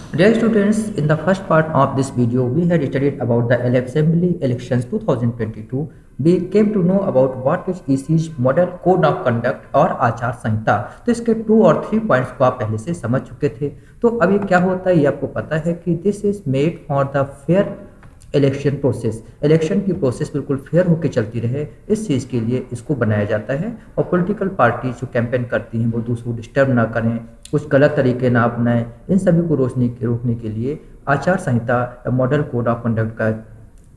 Dear students, in the first part of this video, we had studied about the Assembly elections 2022. We came to know about what is EC's Model Code of Conduct और आचार संहिता। तो इसके 2 और 3 points को आप पहले से समझ चुके थे। तो अब ये क्या होता है ये आपको पता है कि this is made for the fair election process. Election की प्रोसेस बिल्कुल फेयर होकर चलती रहे, इस चीज़ के लिए इसको बनाया जाता है। और पॉलिटिकल पार्टी जो कैंपेन करती हैं वो दूसरों को डिस्टर्ब ना करें, कुछ गलत तरीके ना अपनाएं, इन सभी को रोकने के लिए आचार संहिता मॉडल कोड ऑफ कंडक्ट का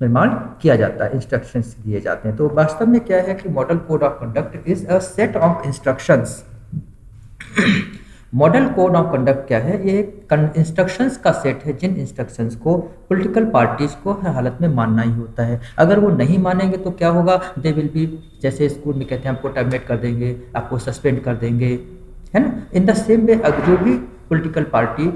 निर्माण किया जाता है, इंस्ट्रक्शंस दिए जाते हैं। तो वास्तव में क्या है कि model code of conduct is a set of instructions. Model code of conduct क्या है? ये एक इंस्ट्रक्शंस का सेट है जिन इंस्ट्रक्शंस को पॉलिटिकल पार्टीज को हर हालत में मानना ही होता है। अगर वो नहीं मानेंगे तो क्या होगा? दे विल बी, जैसे स्कूल में कहते हैं आपको टर्मिनेट कर देंगे, आपको सस्पेंड कर देंगे, है ना। इन द सेम वे अगर जो भी political party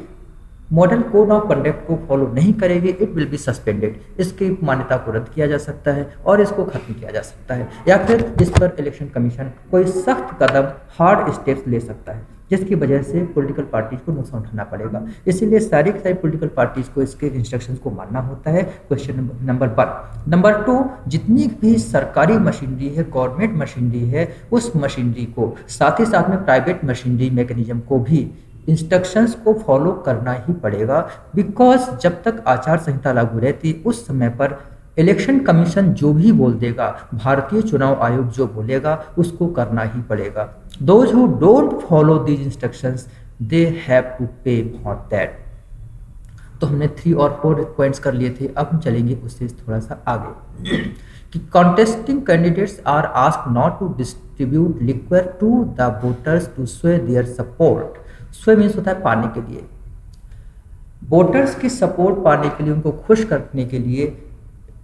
model code of conduct को फॉलो नहीं करेगी, इट विल बी सस्पेंडेड। इसकी मान्यता को रद्द किया जा सकता है और इसको खत्म किया जा सकता है, या फिर इस पर इलेक्शन कमीशन कोई सख्त कदम, हार्ड स्टेप्स ले सकता है, जिसकी वजह से पॉलिटिकल पार्टीज को नुकसान उठाना पड़ेगा। इसीलिए सारी की सारी पॉलिटिकल पार्टीज को इसके इंस्ट्रक्शंस को मानना होता है। Question number 1। नंबर 2, जितनी भी सरकारी मशीनरी है, गवर्नमेंट मशीनरी है, उस मशीनरी को साथ ही साथ में प्राइवेट मशीनरी मैकेनिज्म को भी इंस्ट्रक्शंस को फॉलो करना ही पड़ेगा। बिकॉज जब तक आचार संहिता लागू रहती उस समय पर इलेक्शन कमीशन जो भी बोल देगा, भारतीय चुनाव आयोग जो बोलेगा उसको करना ही पड़ेगा। Those who don't follow these instructions they have to pay for that. तो हमने 3 और 4 पॉइंट्स कर लिए थे, अब हम चलेंगे उससे थोड़ा सा आगे कि contesting candidates are asked not to distribute liquid to the voters to show their support. Sway means होता है पाने के लिए, वोटर्स की सपोर्ट पाने के लिए, उनको खुश करने के लिए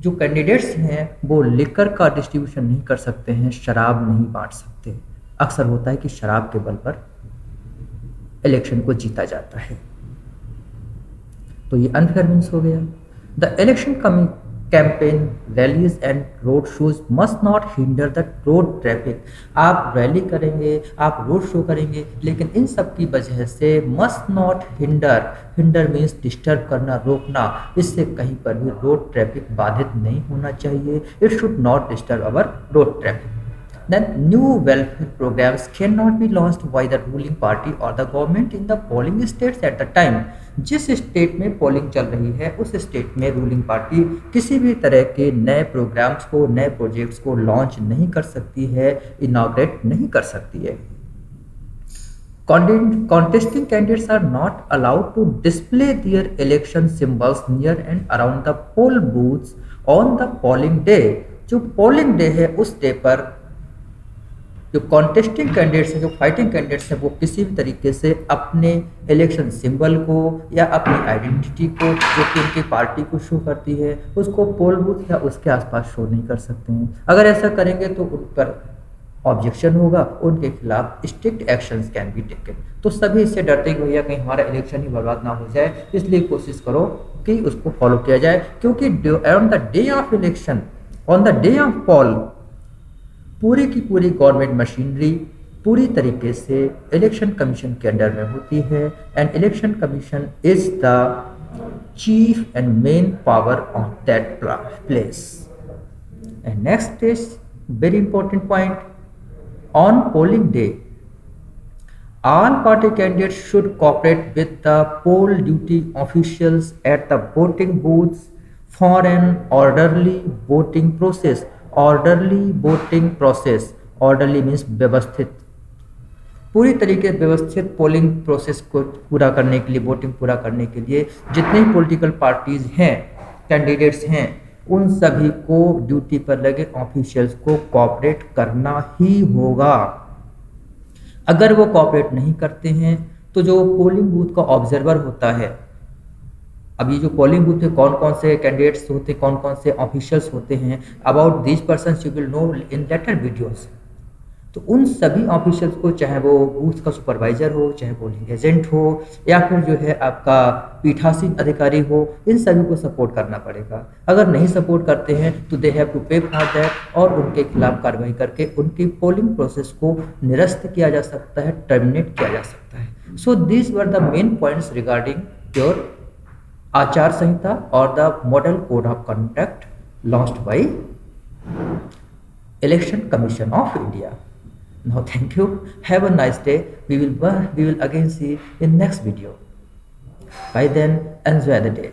जो कैंडिडेट्स हैं वो लिकर का डिस्ट्रीब्यूशन नहीं कर सकते हैं, शराब नहीं बांट सकते। अक्सर होता है कि शराब के बल पर इलेक्शन को जीता जाता है, तो ये अनफेयर मीन्स हो गया। The election campaign rallies and road shows must not hinder the road traffic. आप रैली करेंगे, आप रोड शो करेंगे, लेकिन इन सब की वजह से must not hinder, hinder means disturb करना, रोकना, इससे कहीं पर भी रोड ट्रैफिक बाधित नहीं होना चाहिए। It should not disturb our road traffic. Then new welfare programs cannot be launched by the ruling party or the government in the polling states at the time। जिस स्टेट में polling चल रही है उस स्टेट में ruling party किसी भी तरह के नए प्रोग्राम्स को, नए प्रोजेक्ट्स को लॉन्च नहीं कर सकती है, इनॉग्रेट नहीं कर सकती है। Contesting candidates are not allowed to display their election symbols near and around the poll booths on the polling day। जो पोलिंग डे है उस डे पर जो कॉन्टेस्टिंग कैंडिडेट्स हैं, जो फाइटिंग कैंडिडेट्स हैं, वो किसी भी तरीके से अपने इलेक्शन सिंबल को या अपनी आइडेंटिटी को जो कि उनकी पार्टी को शो करती है उसको पोल बूथ या उसके आसपास शो नहीं कर सकते हैं। अगर ऐसा करेंगे तो उन पर ऑब्जेक्शन होगा, उनके खिलाफ strict actions can be taken. तो सभी इससे डरते कि भैया कहीं हमारा इलेक्शन ही बर्बाद ना हो जाए, इसलिए कोशिश करो कि उसको फॉलो किया जाए। क्योंकि on the day of election, on the day of poll, पूरी की पूरी गवर्नमेंट मशीनरी पूरी तरीके से इलेक्शन कमीशन के अंडर में होती है, and election commission is the cheap and main power of that place. And next is very important point, on polling day all party candidates should cooperate with the poll duty officials at the voting booths for an orderly voting process। Orderly voting process, orderly means व्यवस्थित, पूरी तरीके व्यवस्थित polling process को पूरा करने के लिए, voting पूरा करने के लिए जितने भी पॉलिटिकल पार्टीज हैं, कैंडिडेट्स हैं, उन सभी को ड्यूटी पर लगे ऑफिशियल्स को कोऑपरेट करना ही होगा। अगर वो कोऑपरेट नहीं करते हैं तो जो पोलिंग बूथ का ऑब्जर्वर होता है, अभी जो पोलिंग बूथ में कौन कौन से कैंडिडेट्स होते हैं, कौन कौन से ऑफिशियल्स होते हैं, about these persons you will know in later videos. तो उन सभी ऑफिशियल्स को, चाहे वो बूथ का सुपरवाइजर हो, चाहे पोलिंग एजेंट हो, या फिर जो है आपका पीठासीन अधिकारी हो, इन सभी को सपोर्ट करना पड़ेगा। अगर नहीं सपोर्ट करते हैं तो दे have to pay for that, और उनके खिलाफ कार्रवाई करके उनकी पोलिंग प्रोसेस को निरस्त किया जा सकता है, टर्मिनेट किया जा सकता है। So these were the main points regarding your Achar Sanhita or the Model Code of Conduct launched by Election Commission of India. Now thank you. Have a nice day. We will again see in next video. By then, enjoy the day.